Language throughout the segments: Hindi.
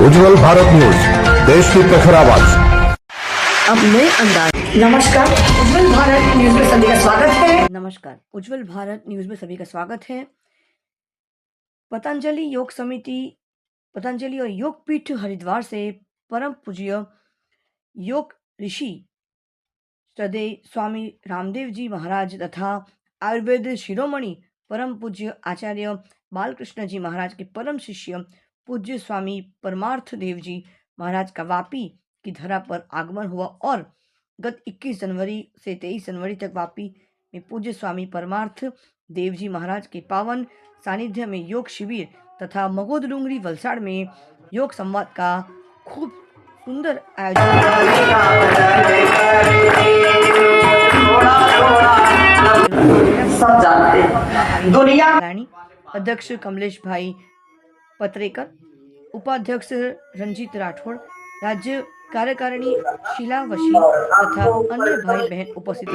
उज्जवल भारत न्यूज, देश की प्रखर आवाज। अब नए अंदाज। नमस्कार, उज्जवल भारत न्यूज में सभी का स्वागत है। नमस्कार, उज्जवल भारत न्यूज में सभी का स्वागत है। पतंजलि योग समिति, पतंजलि और योग पीठ हरिद्वार से परम पूज्य योग ऋषि श्रद्धेय स्वामी रामदेव जी महाराज तथा आयुर्वेद शिरोमणि परम पूज्य आचार्य बालकृष्ण जी महाराज के परम शिष्य पूज्य स्वामी परमार्थ देव जी महाराज का वापी की धरा पर आगमन हुआ और गत 21 जनवरी से 23 जनवरी तक वापी में पूज्य स्वामी परमार्थ देव जी महाराज के पावन सानिध्य में योग शिविर तथा मगोदडुंगरी वलसाड़ में योग संवाद का खूब सुंदर आयोजन सब जानते हैं दुनिया अध्यक्ष कमलेश भाई पत्रेकर, उपाध्यक्ष रंजीत राठौड़, राज्य कार्यकारिणी शीला वशी तथा अन्य भाई बहन उपस्थित थे।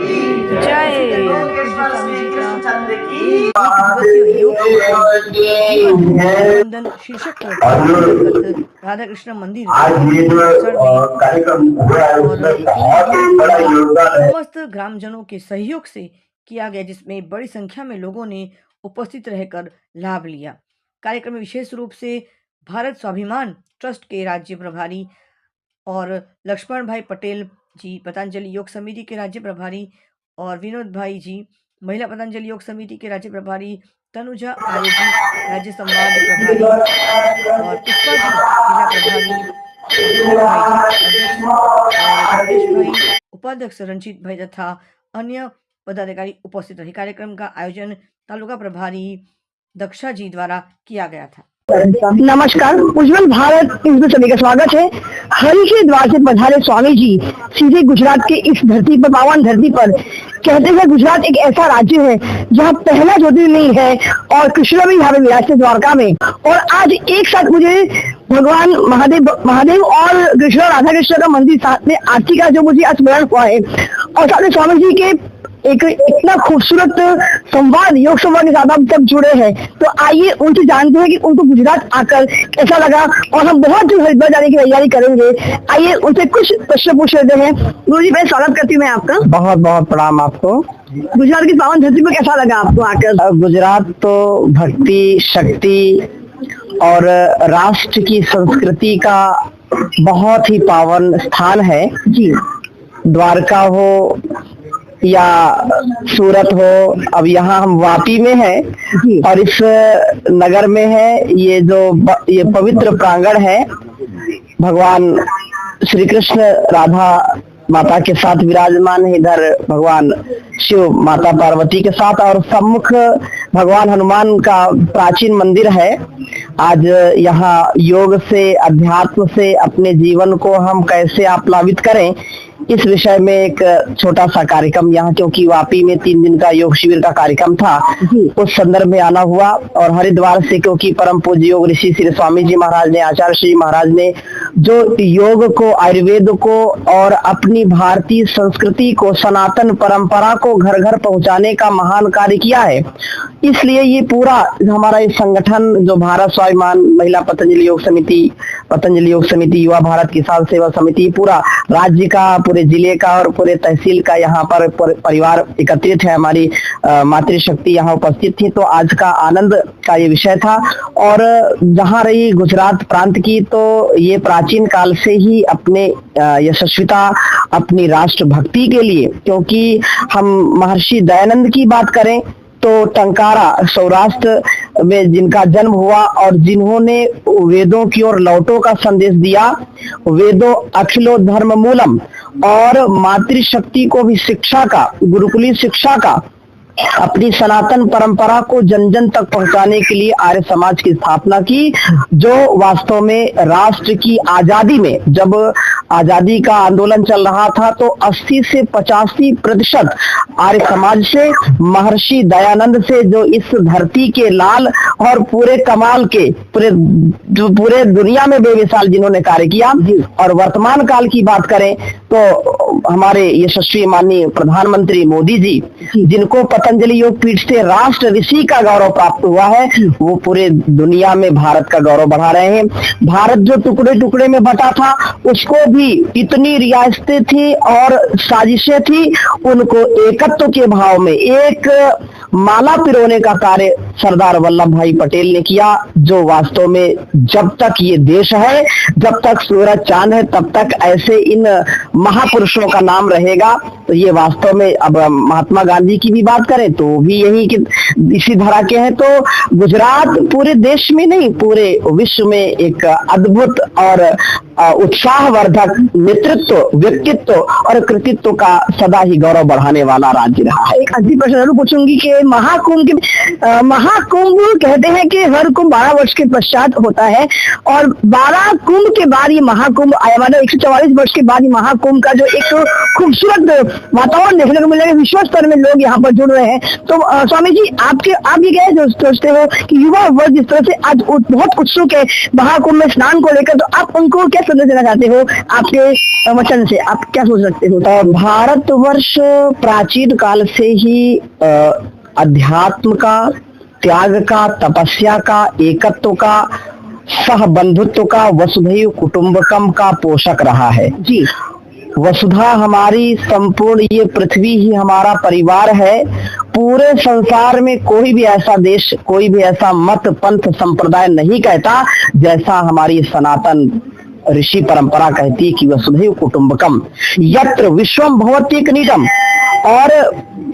शीर्षक राधा कृष्ण मंदिर समस्त ग्रामजनों के सहयोग से किया गया, जिसमें बड़ी संख्या में लोगों ने उपस्थित रहकर लाभ लिया। कार्यक्रम में विशेष रूप से भारत स्वाभिमान ट्रस्ट के राज्य प्रभारी और लक्ष्मण भाई पटेल जी पतंजलि योग समिति के राज्य प्रभारी और विनोद भाई जी महिला पतंजलि योग समिति के राज्य प्रभारी, तनुजा आर्य जी राज्य संवाद प्रभारी और पुष्पा जी जिला प्रभारी, उपाध्यक्ष रंजीत भाई तथा अन्य पदाधिकारी उपस्थित रहे। कार्यक्रम का आयोजन तालुका प्रभारी दक्षा जी द्वारा किया गया था। नमस्कार, उज्जवल भारत न्यूज में सभी का स्वागत है। हरि द्वार से पधारे स्वामी जी सीधे गुजरात के इस धरती पर, पावन धरती पर। कहते हैं गुजरात एक ऐसा राज्य है जहाँ पहला ज्योतिर्लिंग है और कृष्ण भी यहाँ पे विराजते द्वारका में। और आज एक साथ मुझे भगवान महादेव और कृष्ण राधा कृष्ण का मंदिर साथ में आरती का जो मुझे स्मरण हुआ है और साथ में स्वामी जी के एक इतना खूबसूरत संवाद, योग संवाद के साथ हम सब जुड़े हैं। तो आइए उनसे जानते हैं कि उनको गुजरात आकर कैसा लगा और हम बहुत जल्द हरिद्वार जाने की तैयारी करेंगे। आइए उनसे कुछ प्रश्न पूछ लेते हैं। गुरु जी, मैं स्वागत करती हूँ मैं आपका। बहुत बहुत प्रणाम आपको। गुजरात की पावन धरती पर कैसा लगा आपको आकर? गुजरात तो भक्ति, शक्ति और राष्ट्र की संस्कृति का बहुत ही पावन स्थान है जी। द्वारका हो या सूरत हो, अब यहाँ हम वापी में हैं और इस नगर में है ये पवित्र प्रांगण है। भगवान श्री कृष्ण राधा माता के साथ विराजमान है, इधर भगवान शिव माता पार्वती के साथ और सम्मुख भगवान हनुमान का प्राचीन मंदिर है। आज यहाँ योग से, अध्यात्म से अपने जीवन को हम कैसे आप्लावित करें, इस विषय में एक छोटा सा कार्यक्रम यहाँ, क्योंकि वापी में 3 दिन का योग शिविर का कार्यक्रम था, उस संदर्भ में आना हुआ। और हरिद्वार से क्योंकि परम पूज्य योग ऋषि श्री स्वामी जी महाराज ने, आचार्य श्री महाराज ने जो योग को, आयुर्वेद को और अपनी भारतीय संस्कृति को, सनातन परंपरा को घर घर पहुंचाने का महान कार्य किया है, इसलिए ये पूरा हमारा ये संगठन जो भारत स्वाभिमान महिला पतंजलि योग समिति, युवा भारत किसान सेवा समिति, पूरा राज्य का, पूरे जिले का और पूरे तहसील का यहाँ पर परिवार एकत्रित है। हमारी मातृशक्ति यहाँ उपस्थित थी। तो आज का आनंद का ये विषय था। और जहाँ रही गुजरात प्रांत की, तो ये प्राचीन काल से ही अपने यशस्विता, अपनी राष्ट्र भक्ति के लिए, क्योंकि हम महर्षि दयानंद की बात करें तो टंकारा सौराष्ट्र में जिनका जन्म हुआ और जिन्होंने वेदों की ओर लौटो का संदेश दिया, वेदो अखिलो धर्म मूलम, और मातृशक्ति को भी शिक्षा का, गुरुकुली शिक्षा का, अपनी सनातन परंपरा को जन जन तक पहुंचाने के लिए आर्य समाज की स्थापना की, जो वास्तव में राष्ट्र की आजादी में, जब आजादी का आंदोलन चल रहा था तो 80 से 85% आर्य समाज से, महर्षि दयानंद से, जो इस धरती के लाल और पूरे कमाल के पूरे दुनिया में बेमिसाल जिन्होंने कार्य किया। और वर्तमान काल की बात करें तो हमारे यशस्वी माननीय प्रधानमंत्री मोदी जी, जिनको पतंजलि योग पीठ से राष्ट्र ऋषि का गौरव प्राप्त हुआ है, वो पूरे दुनिया में भारत का गौरव बढ़ा रहे हैं। भारत जो टुकड़े टुकड़े में बटा था, उसको भी इतनी रियासतें थी और साजिशें थी, उनको एकत्व के भाव में एक माला पिरोने का कार्य सरदार वल्लभ भाई पटेल ने किया, जो वास्तव में जब तक ये देश है, जब तक सूरज चांद है, तब तक ऐसे इन महापुरुषों का नाम रहेगा। तो ये वास्तव में, अब महात्मा गांधी की भी बात करें तो भी यही कि इसी धरा के हैं। तो गुजरात पूरे देश में नहीं, पूरे विश्व में एक अद्भुत और उत्साहवर्धक नेतृत्व, व्यक्तित्व और कृतित्व का सदा ही गौरव बढ़ाने वाला राज्य रहा है। एक अंतिम प्रश्न जरूर पूछूंगी कि महाकुंभ कहते हैं कि हर कुंभ 12 वर्ष के पश्चात होता है, और 12 कुंभ के बाद ये महाकुंभ आया, मतलब 144 वर्ष के बाद ये महाकुंभ का जो एक खूबसूरत वातावरण देखने को मिलेगा, विश्व स्तर में लोग यहाँ पर जुड़ रहे हैं। तो स्वामी जी, आप ये क्या जो सोचते हो कि युवा वर्ग जिस तरह से आज बहुत उत्सुक है महाकुंभ में स्नान को लेकर, तो आप उनको क्या संदेश देना चाहते हो आपके वचन से, आप क्या सोच सकते हो? भारतवर्ष प्राचीन काल से ही अध्यात्म का, त्याग का, तपस्या का, एकत्व का, सहबंधुत्व का, वसुधैव कुटुंबकम का पोषक रहा है। जी, वसुधा हमारी संपूर्ण ये पृथ्वी ही हमारा परिवार है। पूरे संसार में कोई भी ऐसा देश, कोई भी ऐसा मत, पंथ, संप्रदाय नहीं कहता जैसा हमारी सनातन ऋषि परंपरा कहती है कि वसुधैव कुटुंबकम यत्र विश्वम भवत्येकनिडम। और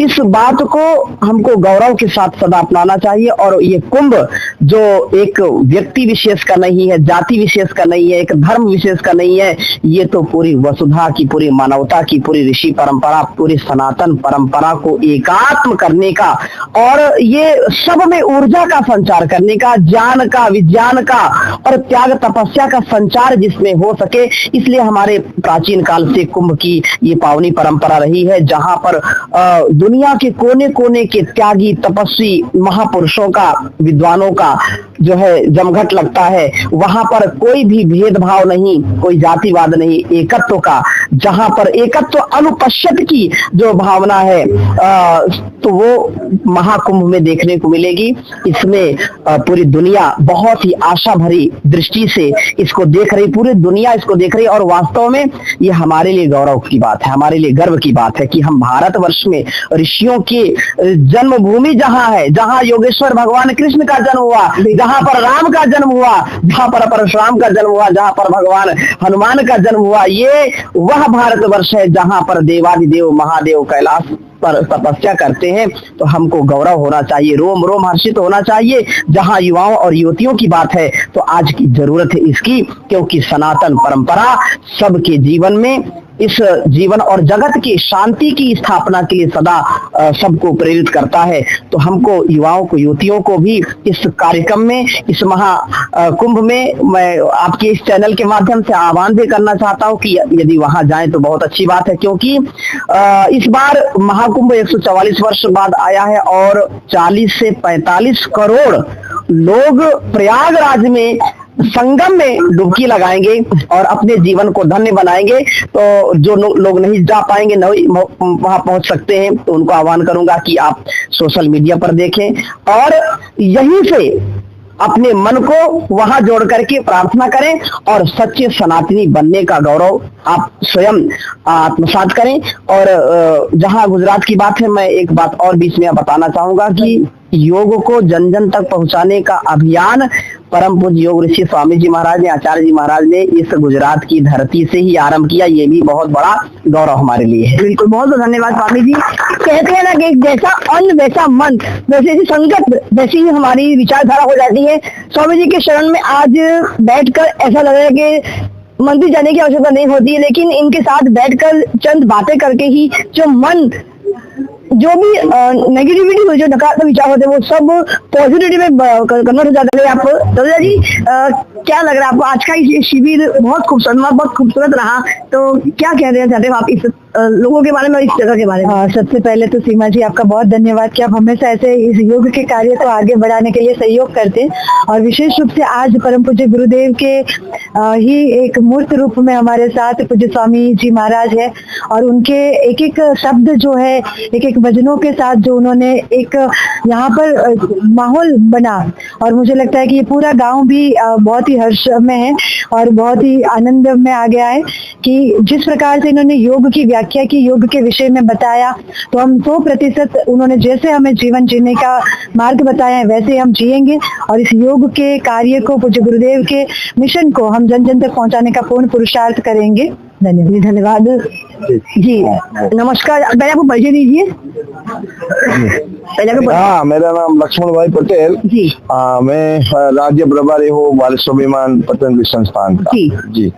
इस बात को हमको गौरव के साथ सदा अपनाना चाहिए। और ये कुंभ जो एक व्यक्ति विशेष का नहीं है, जाति विशेष का नहीं है, एक धर्म विशेष का नहीं है, ये तो पूरी वसुधा की, पूरी मानवता की, पूरी ऋषि परंपरा, पूरी सनातन परंपरा को एकात्म करने का और ये सब में ऊर्जा का संचार करने का, ज्ञान का, विज्ञान का और त्याग तपस्या का संचार जिसमें हो सके, इसलिए हमारे प्राचीन काल से कुंभ की ये पावनी परंपरा रही है, जहां पर दुनिया के कोने कोने के त्यागी, तपस्वी महापुरुषों का, विद्वानों का जो है जमघट लगता है। वहां पर कोई भी भेदभाव नहीं, कोई जातिवाद नहीं, एकत्व का, जहां पर एकत्व अनुपश्यत की जो भावना है तो वो महाकुंभ में देखने को मिलेगी। इसमें पूरी दुनिया बहुत ही आशा भरी दृष्टि से इसको देख रही, पूरी दुनिया इसको देख रही। और वास्तव में ये हमारे लिए गौरव की बात है, हमारे लिए गर्व की बात है कि हम भारतवर्ष में ऋषियों की जन्मभूमि जहां है, जहां योगेश्वर भगवान कृष्ण का जन्म हुआ, जहां पर राम का जन्म हुआ, जहां पर परशुराम का जन्म हुआ, जहां पर भगवान हनुमान का जन्म हुआ, ये वह भारतवर्ष है जहां पर देवादिदेव महादेव कैलाश पर तपस्या करते हैं। तो हमको गौरव होना चाहिए, रोम रोम हर्षित होना चाहिए। जहां युवाओं और युवतियों की बात है तो आज की जरूरत है इसकी, क्योंकि सनातन परंपरा सबके जीवन में इस जीवन और जगत की शांति की स्थापना के लिए सदा सबको प्रेरित करता है। तो हमको युवाओं को, युवतियों को भी इस कार्यक्रम में, इस महाकुंभ में मैं आपके इस चैनल के माध्यम से आह्वान भी करना चाहता हूं कि यदि वहां जाएं तो बहुत अच्छी बात है, क्योंकि इस बार महाकुंभ 144 वर्ष बाद आया है और 40 से 45 करोड़ लोग प्रयागराज में संगम में डुबकी लगाएंगे और अपने जीवन को धन्य बनाएंगे। तो जो लोग नहीं जा पाएंगे, नहीं वहां पहुंच सकते हैं, तो उनको आह्वान करूंगा कि आप सोशल मीडिया पर देखें और यहीं से अपने मन को वहां जोड़ करके प्रार्थना करें और सच्चे सनातनी बनने का गौरव आप स्वयं आत्मसात करें। और जहां गुजरात की बात है, मैं एक बात और बीच में बताना चाहूंगा कि योग को जन जन तक पहुंचाने का अभियान परम पूज्य योग ऋषि स्वामी जी महाराज ने, आचार्य जी महाराज ने इस गुजरात की धरती से ही आरंभ किया। ये भी बहुत बड़ा गौरव हमारे लिए है। बिल्कुल, बहुत बहुत धन्यवाद स्वामी जी। कहते हैं ना कि जैसा अन्न वैसा मन, वैसे ही संगत वैसी ही हमारी विचारधारा हो जाती है। स्वामी जी के शरण में आज बैठकर ऐसा लग रहा है कि मंदिर जाने की आवश्यकता नहीं होती है, लेकिन इनके साथ बैठकर चंद बातें करके ही जो मन जो भी नेगेटिविटी हो, जो नकारात्मक विचार होते हैं वो सब पॉजिटिविटी में कन्वर्ट हो जाते हैं। आप दादा जी क्या लग रहा है आपको? आज का ये शिविर बहुत खूबसूरत रहा, तो क्या कह रहे चाहते हो आप इस लोगों के बारे में, इस जगह के बारे में? सबसे पहले तो सीमा जी आपका बहुत धन्यवाद कि आप हमेशा ऐसे इस योग के कार्य को आगे बढ़ाने के लिए सहयोग करते हैं, और विशेष रूप से आज परम पूज्य गुरुदेव के ही एक मूर्त रूप में हमारे साथ पूज्य स्वामी जी महाराज है, और उनके एक एक शब्द जो है, एक एक भजनों के साथ जो उन्होंने एक यहाँ पर माहौल बना, और मुझे लगता है कि ये पूरा गांव भी बहुत ही हर्ष में है और बहुत ही आनंद में आ गया है कि जिस प्रकार से इन्होंने योग की व्याख्या की, योग के विषय में बताया, तो हम 100% उन्होंने जैसे हमें जीवन जीने का मार्ग बताया है वैसे हम जिएंगे, और इस योग के कार्य को, पूज्य गुरुदेव के मिशन को हम जन जन तक पहुंचाने का पूर्ण पुरुषार्थ करेंगे। धन्यवाद जी। नमस्कार, पहले आपको परिचय दीजिए। हाँ, मेरा नाम लक्ष्मण भाई पटेल जी। मैं राज्य प्रभारी हूँ बाल स्वाभिमान पतंजलि संस्थान का। जी।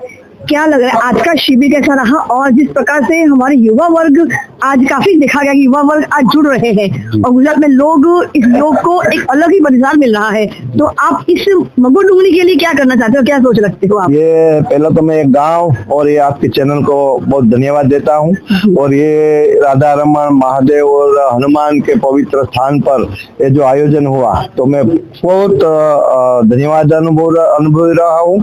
क्या लग रहा है आज का शिविर कैसा रहा, और जिस प्रकार से हमारे युवा वर्ग आज काफी देखा गया कि युवा वर्ग आज जुड़ रहे हैं और गुजरात में लोग इस योग को एक अलग ही परिचार मिल रहा है, तो आप इस मगो डुंगरी के लिए क्या करना चाहते हो, क्या सोच रखते हो आप? ये पहले तो मैं गांव और ये आपके चैनल को बहुत धन्यवाद देता हूँ, और ये राधा रमन महादेव और हनुमान के पवित्र स्थान पर ये जो आयोजन हुआ, तो मैं बहुत धन्यवाद अनुभव रहा हूँ।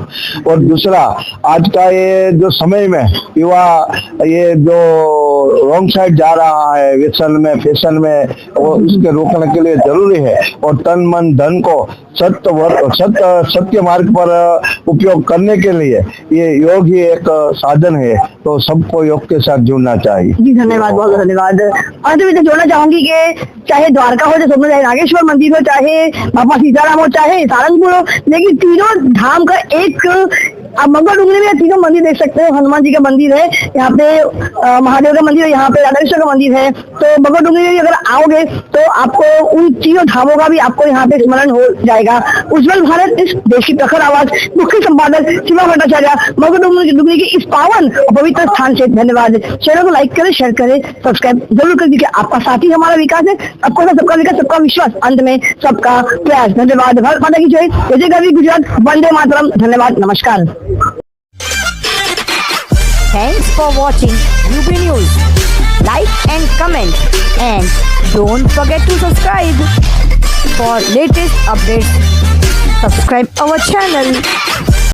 और दूसरा, आज का ये जो समय में युवा ये जो रॉन्ग साइड जा रहा है, व्यसन में, फैशन में, और उसके रोकने के लिए जरूरी है, और तन मन धन को सत्य मार्ग पर उपयोग करने के लिए ये योग ही एक साधन है, तो सबको योग के साथ जुड़ना चाहिए। जी धन्यवाद, बहुत धन्यवाद। अंत में जोड़ना चाहूंगी कि चाहे द्वारका हो, चाहे नागेश्वर मंदिर हो, चाहे बाबा सीताराम हो, चाहे सारंगपुर हो, लेकिन तीनों धाम का एक आप मगो डुंगरी में तीनों मंदिर देख सकते हो। हनुमान जी का मंदिर है, यहाँ पे महादेव का मंदिर है, यहाँ पे राधाकृष्ण का मंदिर है। तो मगो डुंगरी में अगर आओगे तो आपको उन तीनों धामों का भी आपको यहाँ पे स्मरण हो जाएगा। उज्जवल भारत इस देश की प्रखर आवाज, मुख्य संपादक सीमा भट्टाचार्य, मगो डुंगरी की इस पावन और पवित्र स्थान से धन्यवाद। चैनल को लाइक करें, शेयर करें, सब्सक्राइब जरूर कर दीजिए। आपका साथ ही हमारा विकास है, सबको सबका विकास, सबका विश्वास, अंत में सबका प्रयास। धन्यवाद। भारत माता की जय, जय जय गुजरात, वंदे मातरम। धन्यवाद, नमस्कार। Thanks for watching UB News. Like and comment, and don't forget to subscribe for latest updates. Subscribe our channel.